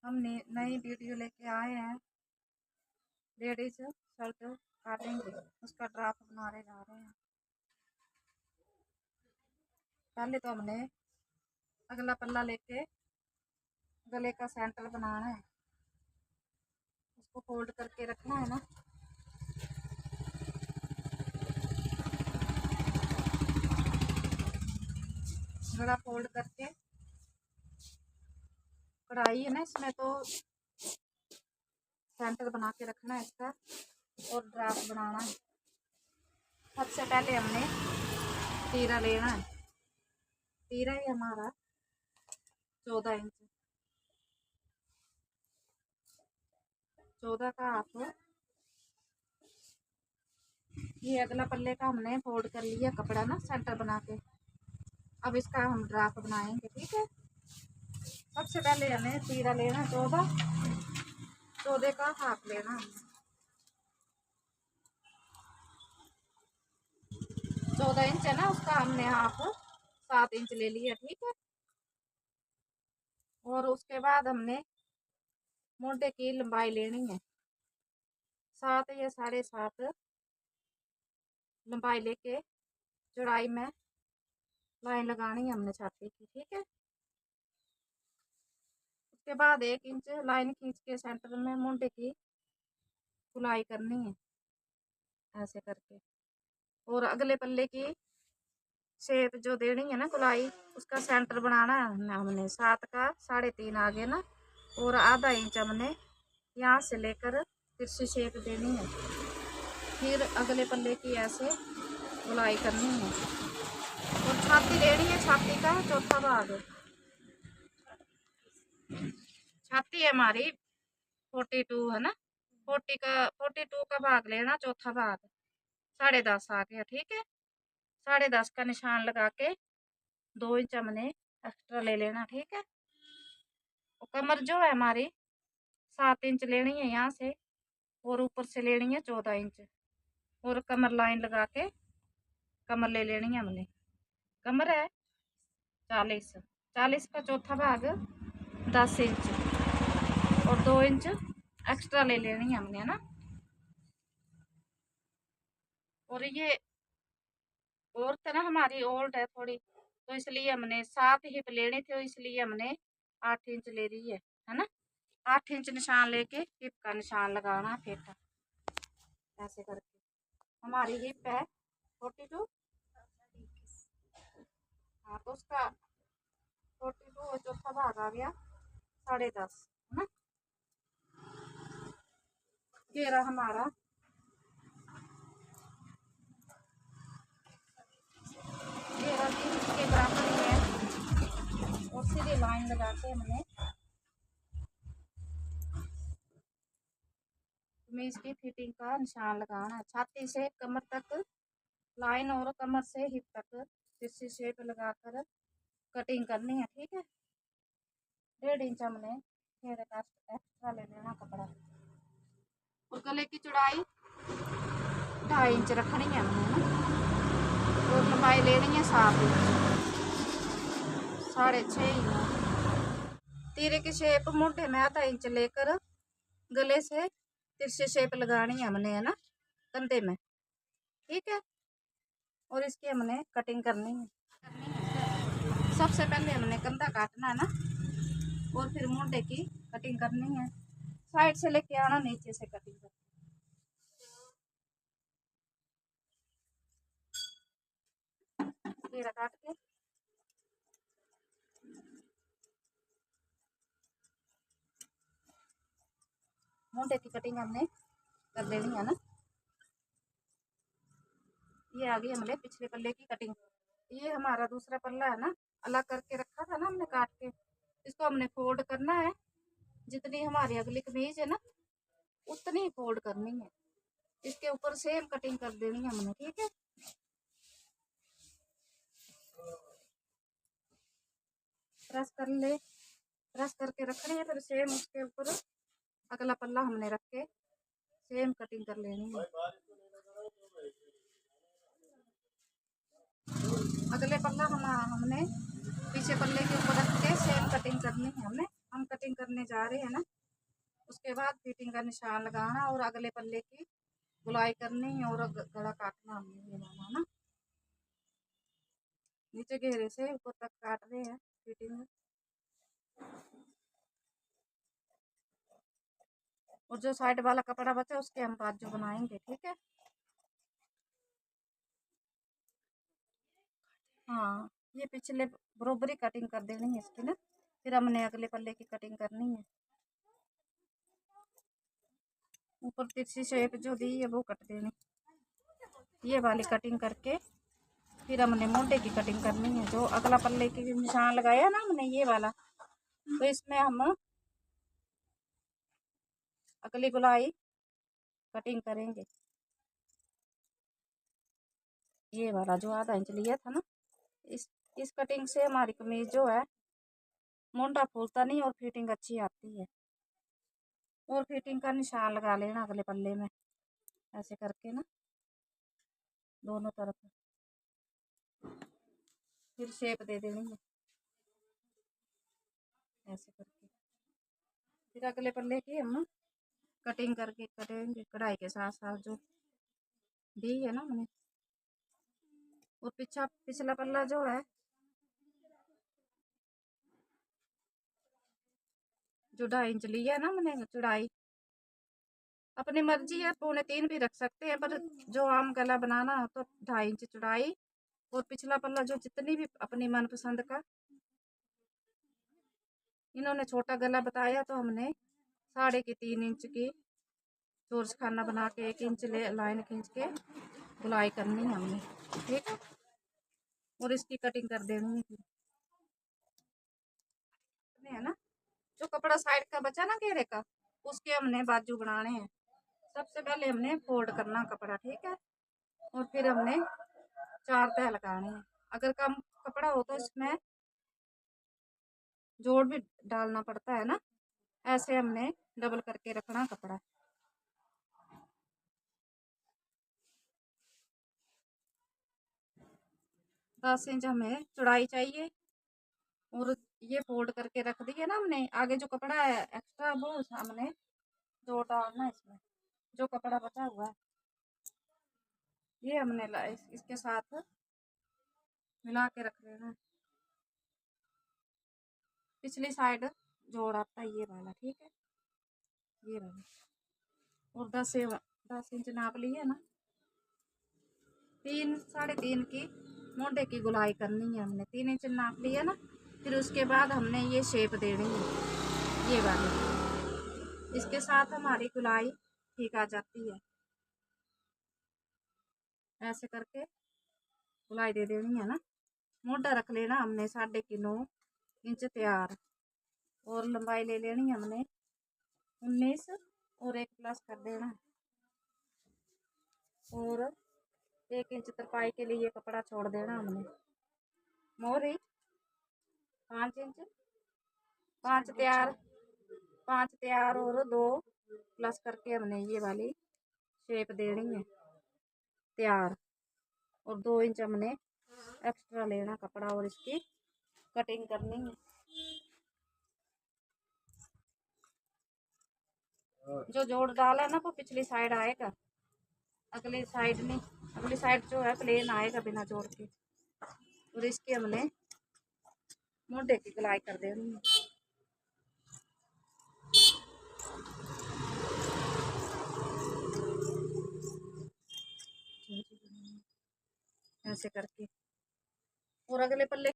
हम नई वीडियो लेके आए हैं। लेडीज शर्ट काटेंगे, उसका ड्राफ्ट बनाने जा रहे हैं। पहले तो हमने अगला पल्ला लेके गले का सेंटर बनाना है, उसको फोल्ड करके रखना है ना। गला फोल्ड करके कढ़ाई है ना, इसमें तो सेंटर बना के रखना है इसका और ड्राफ्ट बनाना है। सबसे पहले हमने तीरा लेना है। तीरा ही हमारा 14 इंच, 14 का हाफ। ये अगला पल्ले का हमने फोल्ड कर लिया कपड़ा ना, सेंटर बना के। अब इसका हम ड्राफ्ट बनाएंगे, ठीक है। सबसे पहले हमें तीरा लेना 14 का हाफ लेना। 14 इंच है ना, उसका हमने हाफ 7 इंच ले लिया, ठीक है। और उसके बाद हमने मोटे की लंबाई लेनी है 7 या 7.5 लंबाई लेके चौड़ाई में लाइन लगानी है हमने छाती की, ठीक है। उसके बाद 1 इंच लाइन खींच के सेंटर में मोटे की गुलाई करनी है ऐसे करके। और अगले पल्ले की शेप जो देनी है ना गुलाई, उसका सेंटर बनाना है हमने 7 का 3.5 आगे ना, और आधा इंच हमने यहाँ से लेकर तिरछी शेप देनी है। फिर अगले पल्ले की ऐसे गुलाई करनी है और छाती लेनी है, छाती का चौथा भाग। छाती हमारी 42 है ना, 42 का भाग लेना, चौथा भाग 10.5 आ गया, ठीक है। 10.5 का निशान लगा के 2 इंच हमने एक्स्ट्रा ले लेना, ठीक है। और कमर जो है हमारी 7 इंच लेनी है यहाँ से, और ऊपर से लेनी है 14 इंच। और कमर लाइन लगा के कमर ले लेनी है हमने। कमर है 40 का चौथा भाग 10 इंच, और 2 इंच एक्स्ट्रा ले लेनी है हमने, है ना। और ये औरत है ना हमारी ओल्ड है थोड़ी, तो इसलिए हमने 7 हिप लेने थे, इसलिए हमने 8 इंच ले रही है ना। 8 इंच निशान लेके हिप का निशान लगाना फेटा ऐसे करके। हमारी हिप है 42, हाँ तो उसका 42 और चौथा भाग आ गया 10.5, है ना। घेरा हमारा घेरा भी इसके बराबर ही है, और सीधी लाइन लगा के हमने कमीज की फिटिंग का निशान लगाना है। छाती से कमर तक लाइन और कमर से हिप तक तिरछी शेप लगाकर कटिंग करनी है, ठीक है। 1.5 इंच हमने घेरे का एक्स्ट्रा ले लेना कपड़ा। और गले की चौड़ाई 2.5 इंच रखनी है हमने ना, और लंबाई लेनी है 7 इंच, 6.5 इंच। तीरे की शेप मोटे में आधा इंच लेकर गले से तिरछी शेप लगानी है हमने, है ना, कंधे में, ठीक है। और इसकी हमने कटिंग करनी है। सबसे पहले हमने कंधा काटना है ना, और फिर मोटे की कटिंग करनी है। साइड से लेके आना, नीचे से कटिंग करनी। घेरा काट के मोटे की कटिंग हमने कर देनी है ना। ये आ गई हमने पिछले पल्ले की कटिंग। ये हमारा दूसरा पल्ला है ना, अलग करके रखा था ना हमने काट के, इसको हमने फोल्ड करना है। जितनी हमारी अगली कमीज है ना, उतनी फोल्ड करनी है। इसके ऊपर सेम कटिंग कर देनी है हमने, ठीक है। प्रेस कर ले, प्रेस करके रखनी है, फिर सेम उसके ऊपर अगला पल्ला हमने रख के सेम कटिंग कर लेनी है। अगले पल्ला हमने पीछे पल्ले के ऊपर रख के सेम कटिंग करनी है हमने। हम कटिंग करने जा रहे हैं ना, उसके बाद फिटिंग का निशान लगाना और अगले पल्ले की गुलाई करनी है और गला काटना हमने ये वाला ना, नीचे घेरे से ऊपर तक काट रहे हैं फिटिंग। और जो साइड वाला कपड़ा बचा उसके हम बाजू बनाएंगे, ठीक है। हाँ, ये पिछले बरोबरी कटिंग कर देनी है इसकी ना, फिर हमने अगले पल्ले की कटिंग करनी है। ऊपर तिरछी शेप जो दी है वो कट देनी, ये वाली कटिंग करके फिर हमने मोटे की कटिंग करनी है। जो अगला पल्ले की निशान लगाया ना हमने ये वाला, तो इसमें हम अगली गुलाई कटिंग करेंगे। ये वाला जो आधा इंच लिया था ना, इस कटिंग से हमारी कमीज जो है मोटा फूलता नहीं और फिटिंग अच्छी आती है। और फिटिंग का निशान लगा लेना अगले पल्ले में, ऐसे करके ना दोनों तरफ, फिर शेप दे देनी है ऐसे करके। फिर अगले पल्ले की हम कटिंग करके करेंगे कढ़ाई के साथ साथ जो दी है ना हमने। और पिछला पल्ला जो है, जो 2.5 इंच लिया है ना हमने चौड़ाई, अपनी मर्जी है 2.25 भी रख सकते हैं, पर जो आम गला बनाना हो तो 2.5 इंच चौड़ाई। और पिछला पल्ला जो जितनी भी अपनी मनपसंद का, इन्होंने छोटा गला बताया तो हमने 3.5 इंच की चोरस खाना बना के 1 इंच लाइन खींच के गुलाई करनी है हमने, ठीक है। और इसकी कटिंग कर देनी है फिर है ना। जो कपड़ा साइड का बचा ना घेरे का, उसके हमने बाजू बनाने हैं। सबसे पहले हमने फोल्ड करना कपड़ा, ठीक है। और फिर हमने 4 तह लगाने हैं। अगर कम कपड़ा हो तो इसमें जोड़ भी डालना पड़ता है ना, ऐसे हमने डबल करके रखना कपड़ा। दस इंच हमें चौड़ाई चाहिए। और ये फोल्ड करके रख दिए ना हमने, आगे जो कपड़ा है एक्स्ट्रा वो हमने जोड़ डालना है इसमें, जो कपड़ा बचा हुआ है ये हमने इसके साथ मिला के रख लेना। पिछली साइड जोड़ आता है ये वाला, ठीक है, ये वाला। और 10 इंच नाप लिए ना, 3-3.5 की मोटे की गुलाई करनी है हमने। 3 इंच नाप लिया ना, फिर उसके बाद हमने ये शेप देनी है ये वाली। इसके साथ हमारी गुलाई ठीक आ जाती है, ऐसे करके गुलाई दे देनी है ना। मोटा रख लेना हमने 9.5 इंच तैयार। और लंबाई ले लेनी है हमने 19 और 1 प्लस कर देना। और 1 इंच तरपाई के लिए कपड़ा छोड़ देना हमने। मोहरी 5 इंच, 5 तैयार, 5 तैयार और 2 प्लस करके हमने ये वाली शेप देनी है तैयार। और 2 इंच हमने एक्स्ट्रा लेना कपड़ा और इसकी कटिंग करनी है। जो जोड़ डाला ना वो पिछली साइड आएगा, अगली साइड नहीं। अगली साइड जो है प्लेन आएगा बिना जोड़ के। और इसकी हमने मोटे की गुलाई कर देनी है ऐसे करके। और अगले पल्ले